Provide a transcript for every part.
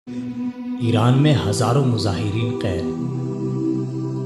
ایران میں ہزاروں مظاہرین قید۔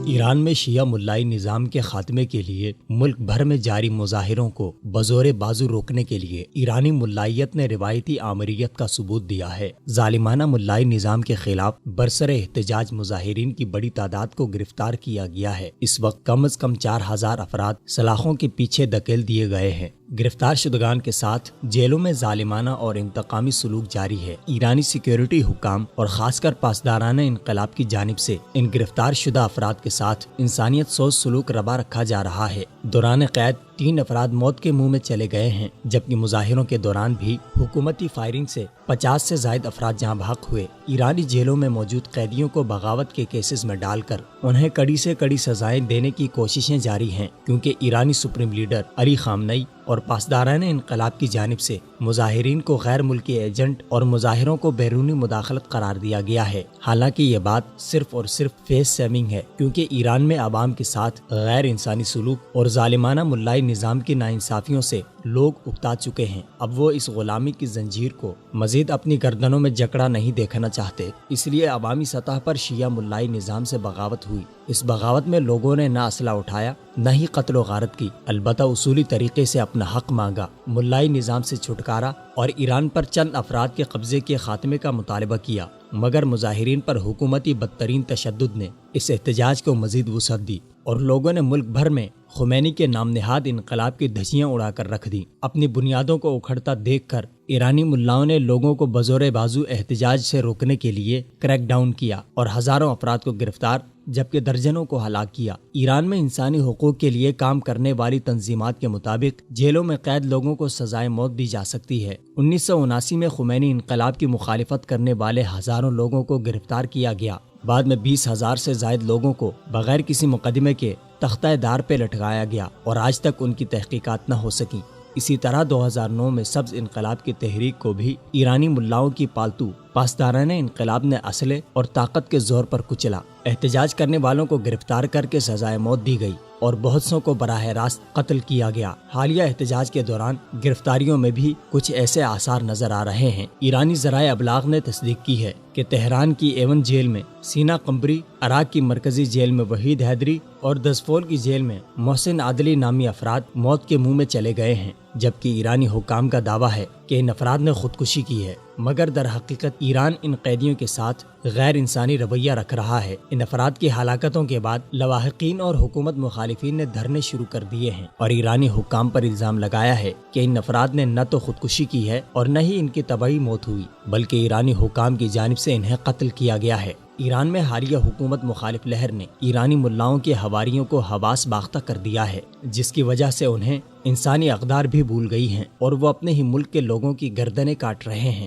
ایران میں شیعہ ملائی نظام کے خاتمے کے لیے ملک بھر میں جاری مظاہروں کو بزور بازو روکنے کے لیے ایرانی ملائیت نے روایتی آمریت کا ثبوت دیا ہے۔ ظالمانہ ملائی نظام کے خلاف برسر احتجاج مظاہرین کی بڑی تعداد کو گرفتار کیا گیا ہے۔ اس وقت کم از کم 4000 افراد سلاخوں کے پیچھے دھکیل دیے گئے ہیں۔ گرفتار شدگان کے ساتھ جیلوں میں ظالمانہ اور انتقامی سلوک جاری ہے۔ ایرانی سیکیورٹی حکام اور خاص کر پاسدارانہ انقلاب کی جانب سے ان گرفتار شدہ افراد کے ساتھ انسانیت سوز سلوک روا رکھا جا رہا ہے۔ دوران قید 3 افراد موت کے منہ میں چلے گئے ہیں، جبکہ مظاہروں کے دوران بھی حکومتی فائرنگ سے 50 سے زائد افراد جاں بحق ہوئے۔ ایرانی جیلوں میں موجود قیدیوں کو بغاوت کے کیسز میں ڈال کر انہیں کڑی سے کڑی سزائیں دینے کی کوششیں جاری ہیں، کیونکہ ایرانی سپریم لیڈر علی خامنئی اور پاسداران انقلاب کی جانب سے مظاہرین کو غیر ملکی ایجنٹ اور مظاہروں کو بیرونی مداخلت قرار دیا گیا ہے۔ حالانکہ یہ بات صرف اور صرف فیس سیونگ ہے، کیونکہ ایران میں عوام کے ساتھ غیر انسانی سلوک اور ظالمانہ ملائی نظام کی ناانصافیوں سے لوگ اکتا چکے ہیں۔ اب وہ اس غلامی کی زنجیر کو مزید اپنی گردنوں میں جکڑا نہیں دیکھنا چاہتے، اس لیے عوامی سطح پر شیعہ ملائی نظام سے بغاوت ہوئی۔ اس بغاوت میں لوگوں نے نہ اسلحہ اٹھایا، نہ ہی قتل و غارت کی، البتہ اصولی طریقے سے اپنا حق مانگا، ملائی نظام سے چھٹکارا اور ایران پر چند افراد کے قبضے کے خاتمے کا مطالبہ کیا۔ مگر مظاہرین پر حکومتی بدترین تشدد نے اس احتجاج کو مزید وسعت دی اور لوگوں نے ملک بھر میں خمینی کے نام نہاد انقلاب کی دھجیاں اڑا کر رکھ دی۔ اپنی بنیادوں کو اکھڑتا دیکھ کر ایرانی ملاؤں نے لوگوں کو بزور بازو احتجاج سے روکنے کے لیے کریک ڈاؤن کیا اور ہزاروں افراد کو گرفتار جبکہ درجنوں کو ہلاک کیا۔ ایران میں انسانی حقوق کے لیے کام کرنے والی تنظیمات کے مطابق جیلوں میں قید لوگوں کو سزائے موت دی جا سکتی ہے۔ 1979 میں خمینی انقلاب کی مخالفت کرنے والے ہزاروں لوگوں کو گرفتار کیا گیا۔ بعد میں 20,000 سے زائد لوگوں کو بغیر کسی مقدمے کے تختہ دار پہ لٹکایا گیا اور آج تک ان کی تحقیقات نہ ہو سکیں۔ اسی طرح 2009 میں سبز انقلاب کی تحریک کو بھی ایرانی ملاؤں کی پالتو پاسداران انقلاب نے اسلحے اور طاقت کے زور پر کچلا۔ احتجاج کرنے والوں کو گرفتار کر کے سزائے موت دی گئی اور بہت سوں کو براہ راست قتل کیا گیا۔ حالیہ احتجاج کے دوران گرفتاریوں میں بھی کچھ ایسے آثار نظر آ رہے ہیں۔ ایرانی ذرائع ابلاغ نے تصدیق کی ہے کہ تہران کی ایون جیل میں سینا قمبری، عراق کی مرکزی جیل میں وحید حیدری اور دزفول کی جیل میں محسن عادلی نامی افراد موت کے منہ میں چلے گئے ہیں، جبکہ ایرانی حکام کا دعویٰ ہے کہ ان افراد نے خودکشی کی ہے، مگر در حقیقت ایران ان قیدیوں کے ساتھ غیر انسانی رویہ رکھ رہا ہے۔ ان افراد کی ہلاکتوں کے بعد لواحقین اور حکومت مخالفین نے دھرنے شروع کر دیے ہیں اور ایرانی حکام پر الزام لگایا ہے کہ ان افراد نے نہ تو خودکشی کی ہے اور نہ ہی ان کی طبعی موت ہوئی، بلکہ ایرانی حکام کی جانب سے انہیں قتل کیا گیا ہے۔ ایران میں حالیہ حکومت مخالف لہر نے ایرانی ملاؤں کے حواریوں کو حواس باختہ کر دیا ہے، جس کی وجہ سے انہیں انسانی اقدار بھی بھول گئی ہیں اور وہ اپنے ہی ملک کے لوگوں کی گردنیں کاٹ رہے ہیں۔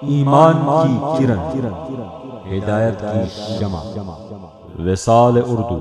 ایمان کی کرن، ہدایت کی شمع، وصال اردو۔